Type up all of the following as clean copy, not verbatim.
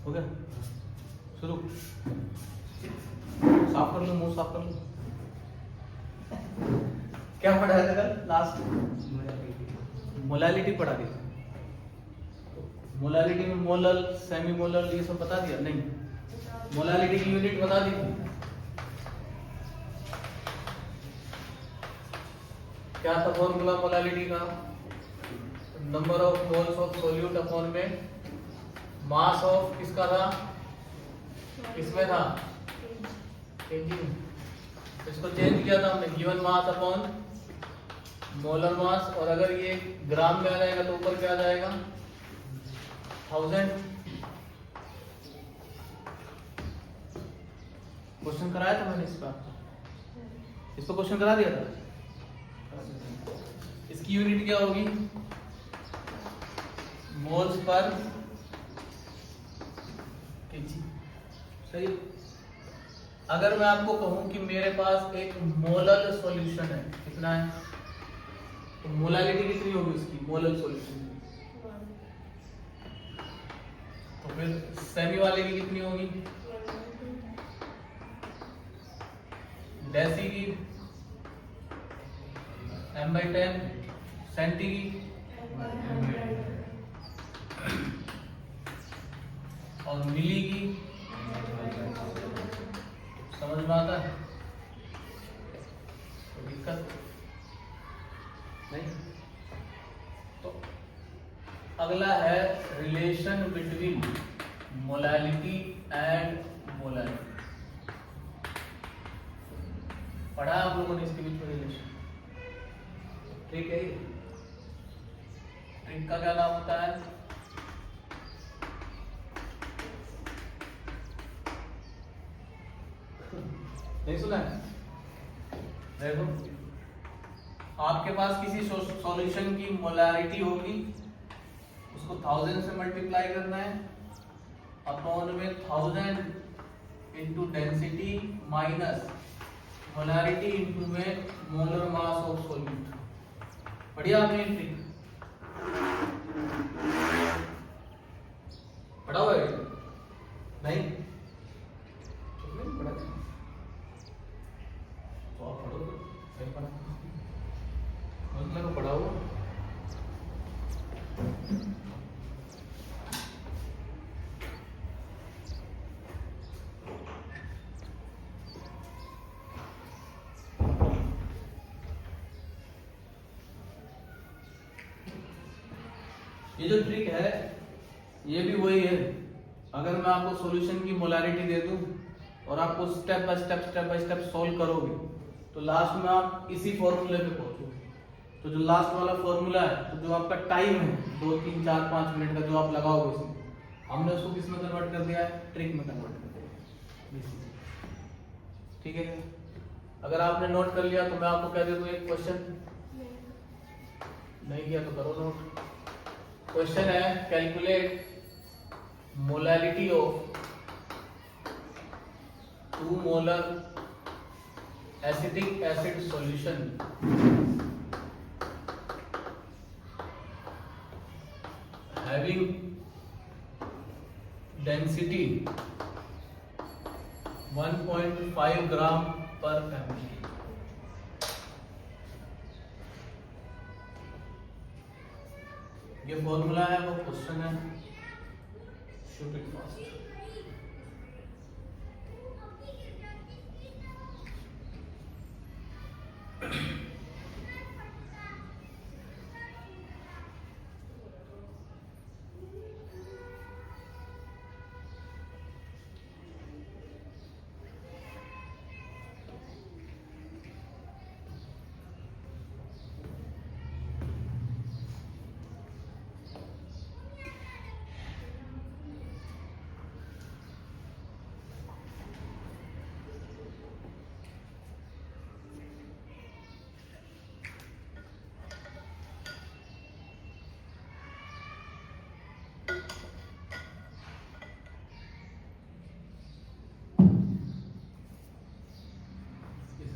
हो गया, शुरू। साफ कर लो, मुंह साफ कर लो। क्या पढ़ाया था कल लास्ट? मोलालिटी पढ़ा दी। मोलालिटी में मोलल, सेमी मोलल ये सब बता दिया? नहीं। मोलालिटी की यूनिट बता दी। क्या था फॉर्मूला मोलालिटी का? Number of moles of solute upon में मास ऑफ किसका था, किसमें था, kg में। इसको चेंज किया था हमने, given mass upon molar mass, और अगर ये ग्राम में आ जाएगा तो ऊपर क्या आ जाएगा, 1000। क्वेश्चन कराया था मैंने इस पर क्वेश्चन करा दिया था। इसकी यूनिट क्या होगी, मोल्स पर केजी। सही। अगर मैं आपको कहूं कि मेरे पास एक मोलल सॉल्यूशन है, कितना है, तो मोलालिटी कितनी होगी उसकी, मोलल सॉल्यूशन की? तो फिर सेमी वाले की कितनी होगी, डेसी की m/10, सेंटी की और मिली की, समझ में आता है? तो दिक्कत नहीं। तो अगला है relation between molality and molality. पढ़ा आप लोगों ने इसके बीच में रिलेशन? ठीक है। ट्रिक का क्या नाम होता है, नहीं सुना है? देखो, आपके पास किसी सॉल्यूशन की मोलारिटी होगी, उसको 1000 से मल्टीप्लाई करना है, अपॉन में 1000 into density minus molarity into में मोलर मास ऑफ सॉल्यूट। बढ़िया आपने ट्रिक पढ़ा हुआ है? नहीं पढ़ा? तो आप पढ़ो, सही पढ़ा, मतलब पढ़ा हुआ। ये जो ट्रिक है ये भी वही है। अगर मैं आपको सॉल्यूशन की मोलारिटी दे दूं और आपको स्टेप बाय स्टेप सॉल्व करोगे तो लास्ट में आप इसी फॉर्मूले पे पहुंचोगे। तो जो लास्ट वाला फॉर्मूला है, तो जो आपका टाइम है 2, 3, 4, 5 मिनट का जो आप लगाओगे इसमें, हमने उसको किस में कन्वर्ट कर दिया है, ट्रिक में कन्वर्ट कर दिया। ठीक है। अगर आपने नोट कर लिया तो मैं आपको कह देता हूं एक क्वेश्चन, नहीं किया तो करो नोट। क्वेश्चन है, calculate molality of 2 molar acetic acid solution having density 1.5 ग्राम पर ml। ये फॉर्मूला है, वो क्वेश्चन है, शूट इट फास्ट।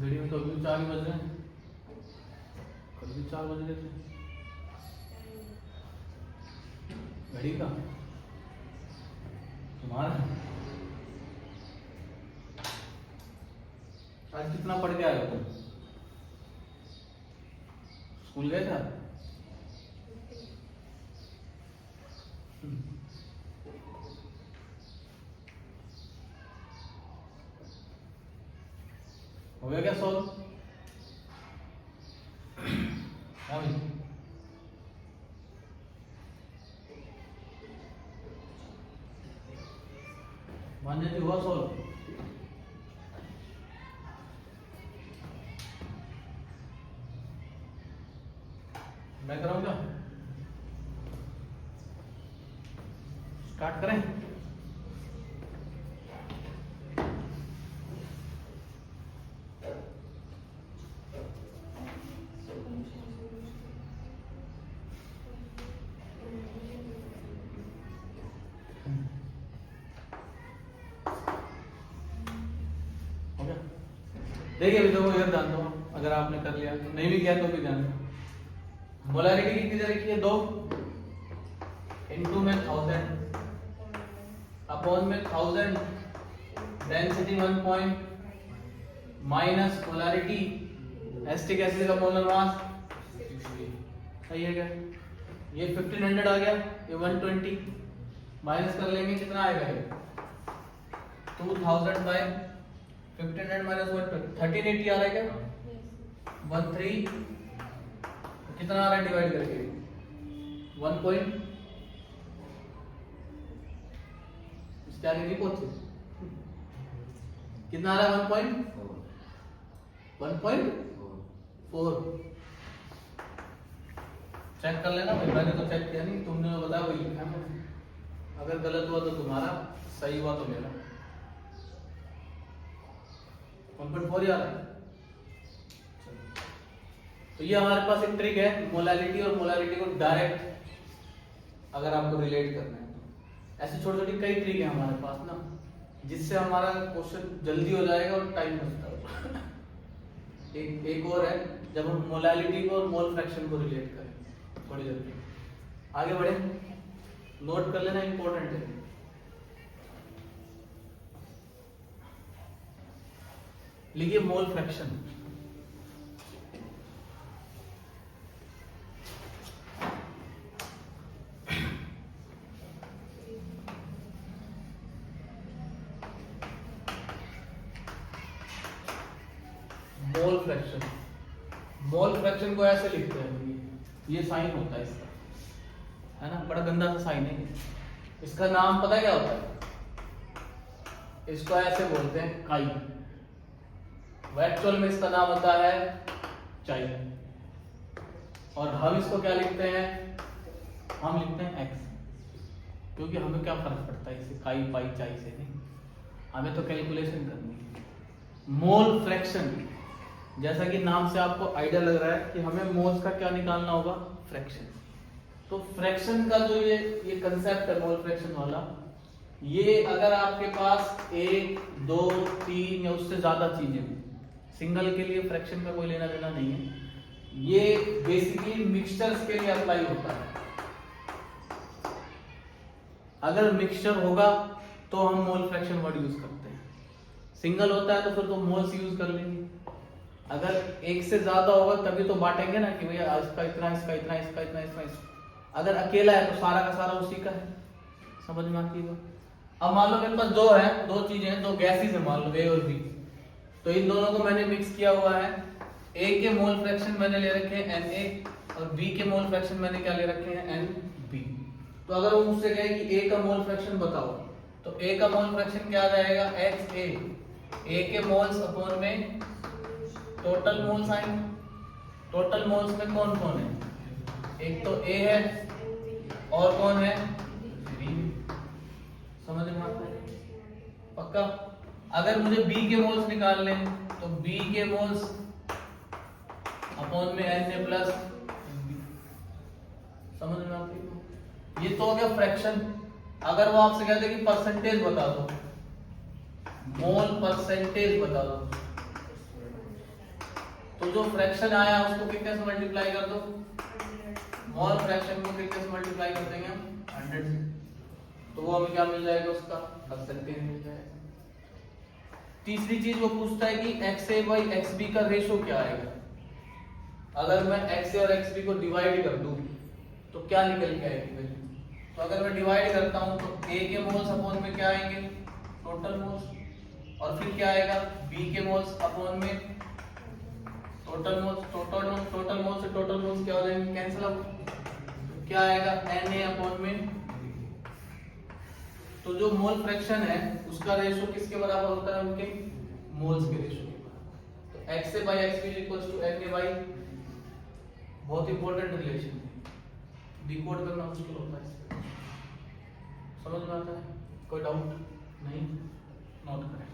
घड़ी में तो अभी 4 ही बज रहे हैं, कल भी 4 बज रहे थे। घड़ी का हमारा आज कितना पढ़ के आए हो तुम? स्कूल गए था? हो गया क्या सॉल्व? मान जाती हुआ सॉल्व? मैं कराऊंगा? स्टार्ट करें? देखिए अभी देखो इधर ध्यान दो, अगर आपने कर लिया, नहीं भी किया तो भी ध्यान दो। मोलैरिटी कितनी दे रखी है? 2 इनटू में 1000 अपॉन में 1000 density 1 point minus molarity acetic acid का मोलर मास। सही है क्या? ये 1500 आ गया, ये 120 माइनस कर लेंगे, कितना आएगा ये? 2000 बाय 1500 माइनस 1380 आ रहा है क्या? 13 कितना आ रहा है डिवाइड करके? 1 पॉइंट इसके आगे नहीं पहुंचे, कितना आ रहा है? 1.4 चेक कर लेना भाई, मैंने तो चेक किया नहीं, तुमने तो बताया वही लिखा है। अगर गलत हुआ तो तुम्हारा, सही हुआ तो मेरा। 1.4 आ रहा है। तो ये हमारे पास एक ट्रिक है, मोलैरिटी और मोलैरिटी को डायरेक्ट अगर आपको रिलेट करना है तो ऐसे छोटी छोटी कई ट्रिक है हमारे पास ना, जिससे हमारा क्वेश्चन जल्दी हो जाएगा और टाइम बचता है। एक और है, जब हम मोलैरिटी को और मोल फ्रैक्शन को रिलेट करें थोड़ी जल्दी आगे बढ़े, नोट कर लेना, इंपॉर्टेंट है। लिखिए mole fraction. Mole fraction, mole fraction को ऐसे लिखते हैं, ये साइन होता है इसका, है ना, बड़ा गंदा सा साइन है। इसका नाम पता है क्या होता है? इसको ऐसे बोलते हैं काई, एक्चुअल में इसका नाम होता है चाई। और हम इसको क्या लिखते हैं? हम लिखते हैं एक्स, क्योंकि हमें क्या फर्क पड़ता है इसे काई पाई चाई से? नहीं, हमें तो कैलकुलेशन करनी है। मोल फ्रैक्शन, जैसा कि नाम से आपको आइडिया लग रहा है कि हमें मोल्स का क्या निकालना होगा? फ्रैक्शन। तो फ्रैक्शन का जो ये कंसेप्ट है मोल फ्रैक्शन वाला, ये अगर आपके पास 1, 2, 3 या उससे ज्यादा चीजें, सिंगल के लिए फ्रैक्शन का कोई लेना देना नहीं है, ये बेसिकली मिक्सचर्स के लिए अप्लाई होता है। अगर मिक्सचर होगा तो हम मोल फ्रैक्शन वर्ड यूज करते हैं, सिंगल होता है तो फिर तो मोल्स यूज कर लेंगे। अगर एक से ज्यादा होगा तभी तो बांटेंगे ना कि भैया इसका इतना, इसका इतना, इसका इतना, इसका। अगर अकेला है तो सारा का सारा उसी का है। समझ में आती है? अब मान लो मेरे पास दो है, दो चीजें हैं, दो गैसेस है, मान लो A और B, तो इन दोनों को मैंने मिक्स किया हुआ है। A के मोल फ्रैक्शन मैंने ले रखे हैं Na और B के मोल फ्रैक्शन मैंने क्या ले रखे हैं? Nb। तो अगर वो मुझसे कहे कि A का मोल फ्रैक्शन बताओ, तो A का मोल फ्रैक्शन क्या आ जाएगा? HA। A के मोल्स अपॉन में टोटल मोल्स आएंगे। टोटल मोल्स में कौन कौन है? एक तो A है और कौन है? B। समझ में आता है? पक्का? अगर मुझे B के मोल्स निकालने हैं तो B के मोल्स अपॉन में Na प्लस B। समझ में आती है? ये तो हो गया फ्रैक्शन। अगर वो आपसे कहते कि परसेंटेज बता दो, मोल परसेंटेज बता दो, तो जो फ्रैक्शन आया उसको कितने से मल्टीप्लाई कर दो? मोल फ्रैक्शन को कितने से मल्टीप्लाई कर देंगे हम? 100 से। तो वो हमें क्या मिल जाएगा, उसका कंसेंट्रेट मिल जाएगा। तीसरी चीज वो पूछता है कि XA/XB का रेशो क्या आएगा। अगर मैं XA और XB को डिवाइड कर दूं तो क्या निकल के आएगी वैल्यू। तो अगर मैं डिवाइड करता हूं तो A के मोल्स अपॉन में क्या आएंगे, टोटल मोल्स, और फिर क्या आएगा B के मोल्स अपॉन में टोटल मोल्स। टोटल मोल्स से टोटल मोल्स क्या हो जाएंगे, कैंसिल आउट। क्या आएगा Na अपॉन में। तो जो मोल फ्रैक्शन है उसका रेशो किसके बराबर होता है, उनके मोल्स के रेशो के बराबर। तो XA/XB Na, बहुत इंपॉर्टेंट रिलेशन है, डिकोड करना मुश्किल होता है। समझ में आता है, कोई डाउट नहीं, नोट करें।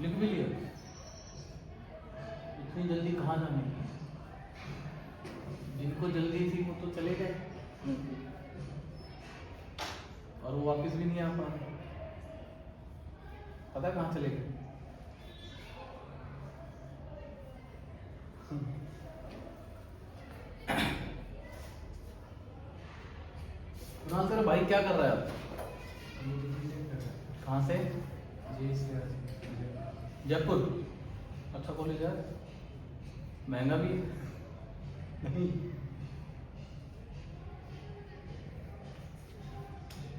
लिख भी लिया, इतनी जल्दी कहाँ जाने, जिनको जल्दी थी वो तो चले गए और वो वापस भी नहीं आ पा रहे, पता कहाँ चले गए। तेरा भाई क्या कर रहा है अब, कहाँ से, जयपुर, अच्छा कॉलेज है, महंगा भी है नहीं।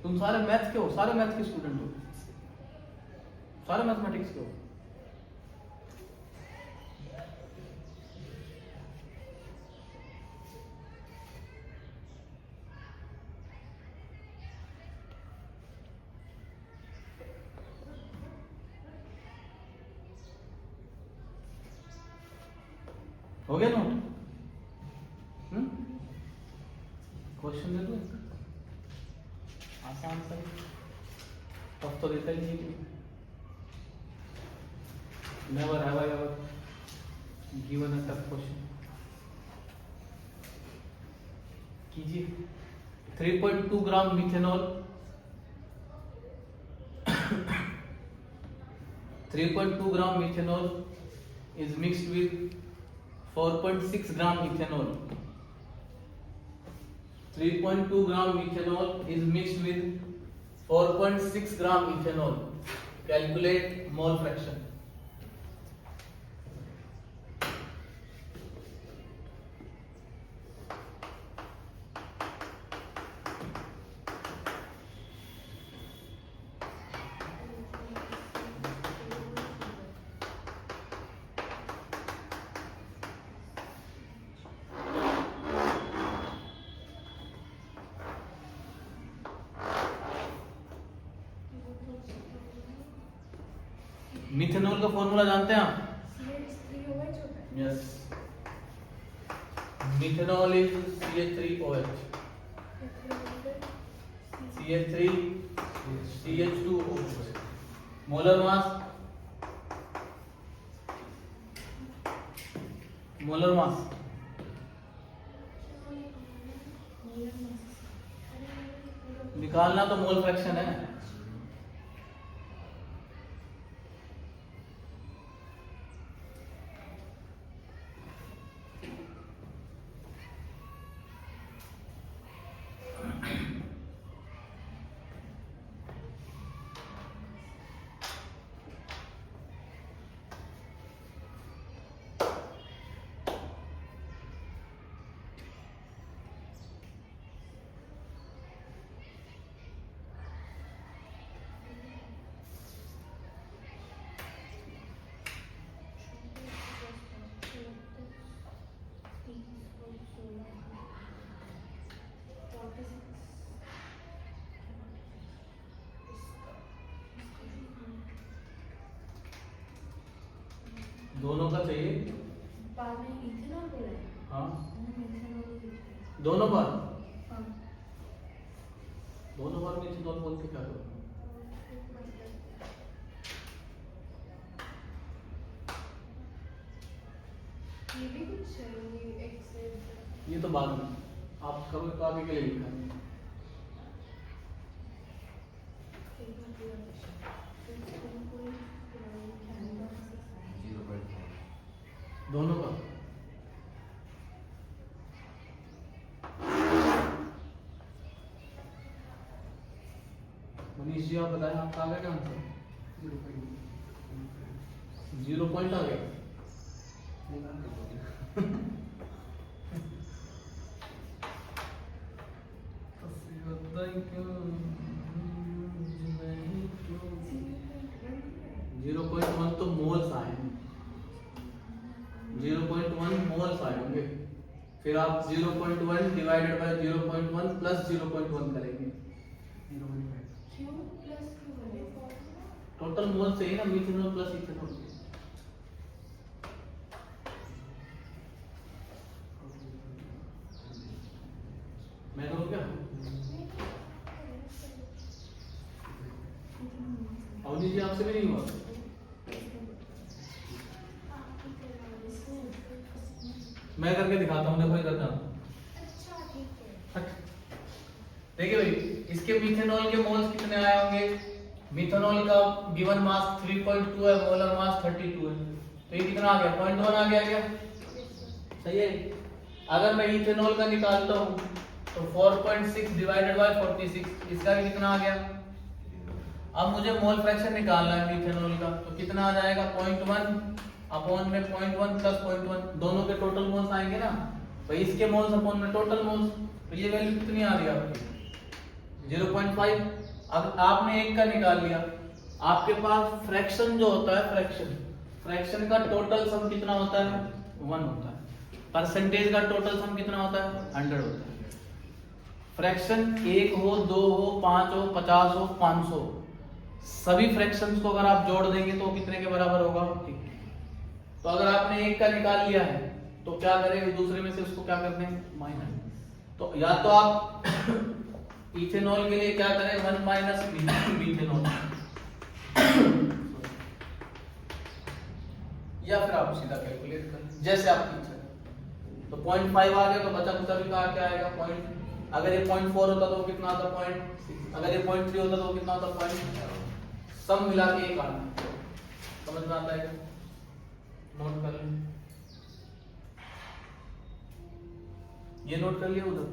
तुम सारे मैथ्स के हो, सारे मैथ्स के स्टूडेंट हो, सारे मैथमेटिक्स के हो। हो गया नोट, क्वेश्चन दे दो आसान सा, तब तो देता ही नहीं। Never have I ever given a tough question. कीजिए। 3.2 gram methanol 3.2 gram methanol is mixed with 4.6 gram ethanol. 3.2 gram methanol is mixed with 4.6 gram ethanol. Calculate mole fraction. Methanol का फॉर्मूला जानते हैं आप? Yes, methanol is CH3OH, CH3 CH2OH। Molar mass, molar mass निकालना तो mole fraction है। दोनों का चाहिए, हाँ दोनों बार, दोनों बार में इथेनॉल बोल के क्या करो। ये तो बाद में आप करो, तो आगे के लिए लिखा है। दोनों का मनीष जी आप बताएं, आपका आ गया क्या आंसर? 0 पॉइंट आ गया। जीरो पॉइंट वन तो मोल्स आए, 0.1 मोल्स आए होंगे। फिर आप 0.1 डिवाइडेड बाय 0.1 प्लस 0.1 करेंगे। टोटल मोल चाहिए ना, मिथेनॉल प्लस इथेनॉल। मैं करूँ क्या? अवनी जी आपसे भी नहीं हुआ? मैं करके दिखाता हूँ, देखो करता हूँ। देखिए भाई, इसके मिथेनॉल के मोल्स कितने आए होंगे? मिथेनॉल का गिवन मास 3.2 है, मोलर मास 32 है, तो ये कितना आ गया? 0.1 आ गया क्या? सही है। अगर मैं इथेनॉल का निकालता हूँ तो 4.6 डिवाइडेड बाय 46, इसका भी कितना आ गया? अब मुझे मोल फ्रैक्शन निकालना है इथेनॉल का, तो कितना आ जाएगा? 0.1 अपॉन में 0.1 प्लस 0.1, दोनों के टोटल मोल्स आएंगे ना भाई, इसके मोल्स अपॉन में टोटल मोल्स, तो ये वैल्यू कितनी आ रही है आपकी? 0.5। अब आपने एक का निकाल लिया, आपके पास फ्रैक्शन जो होता है, फ्रैक्शन का टोटल सम कितना होता है? 1 होता है। परसेंटेज का टोटल सम कितना होता है? 100 होता है। फ्रैक्शन 1 हो, 2 हो, 5 हो, 50 हो, 500, सभी फ्रैक्शंस को अगर आप जोड़ देंगे तो कितने के बराबर होगा? तो अगर आपने एक का निकाल लिया है तो क्या करें? दूसरे में से उसको क्या कर दें? माइनस। तो या तो आप इथेनॉल के लिए क्या करें? 1 माइनस मीथेनॉल, या फिर आप सीधा कैलकुलेट करें जैसे आपकी इच्छा है। तो 0.5 आ गया तो बचा कुछ भी का क्या आएगा? पॉइंट। अगर ये 0.4 होता तो कितना होता? 0.6। अगर ये 0.3 होता तो कितना होता? 0. सब मिला के एक आना। समझ में आता है? नोट कर लें, ये नोट कर लिया उधर।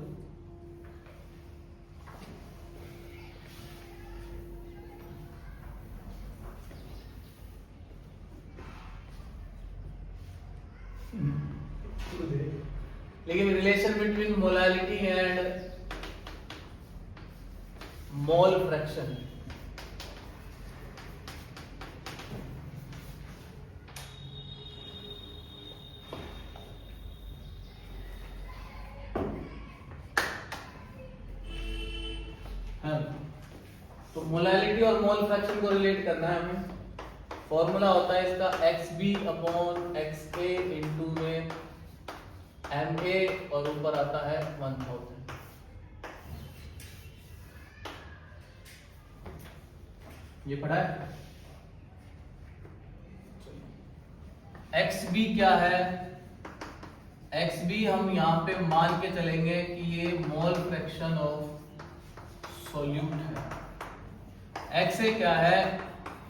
लेकिन relation between molality and mole fraction, तो मोलैलिटी और मोल फ्रैक्शन को रिलेट करना है हमें। फॉर्मूला होता है इसका XB अपॉन XA इंटू में MA और ऊपर आता है 1000। ये पढ़ा है? XB क्या है? XB हम यहाँ पे मान के चलेंगे कि ये मोल फ्रैक्शन ऑफ सॉल्यूट है। XA क्या है?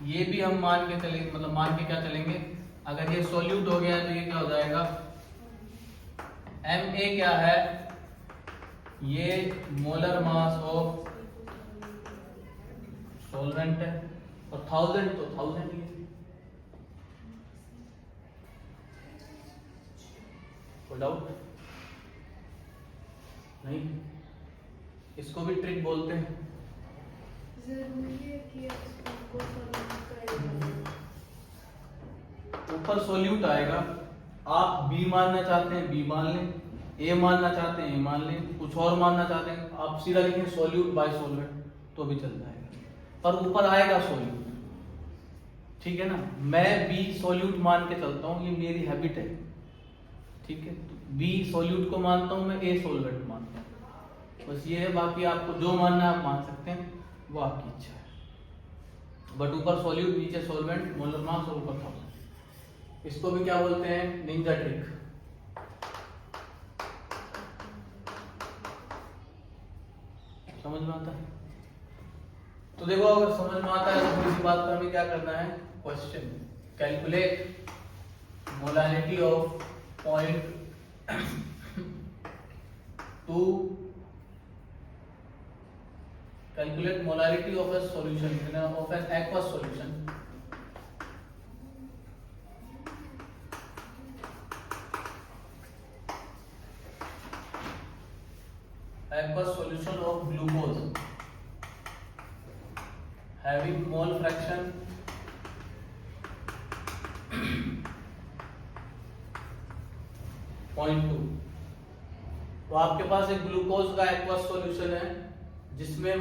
ये भी हम मान के चलेंगे, मतलब मान के क्या चलेंगे? अगर ये सॉल्यूट हो गया तो ये क्या हो जाएगा? MA क्या है? ये मोलर मास ऑफ सॉल्वेंट है, और 1000 तो 1000 ही है। कोई डाउट नहीं? इसको भी ट्रिक बोलते हैं। ऊपर सॉल्यूट आएगा, आप B मानना चाहते हैं B मान लें, A मानना चाहते हैं A मान लें, कुछ और मानना चाहते हैं आप सीधा लिखें सॉल्यूट बाय सॉल्वेंट तो भी चल जाएगा, पर ऊपर आएगा सॉल्यूट। ठीक है ना? मैं B सॉल्यूट मान के चलता हूँ, ये मेरी हैबिट है। ठीक है, तो B सॉल्यूट को मानता हूँ मैं, A सॉल्वेंट मानता हूँ, बस ये है। बाकी आपको जो मानना है आप मान सकते हैं, वो आपकी इच्छा है। बट ऊपर सॉल्यूट, नीचे सॉल्वेंट, मोलर मास और ऊपर 1000। इसको भी क्या बोलते हैं? Ninja trick. समझ में आता है? तो देखो अगर समझ में आता है तो इसी बात पर हमें क्या करना है, question calculate molarity of point 2 calculate molarity of a solution of an aqueous solution of glucose having mole fraction 0.2। तो आपके पास एक ग्लूकोज का एक्वस सॉल्यूशन है जिसमें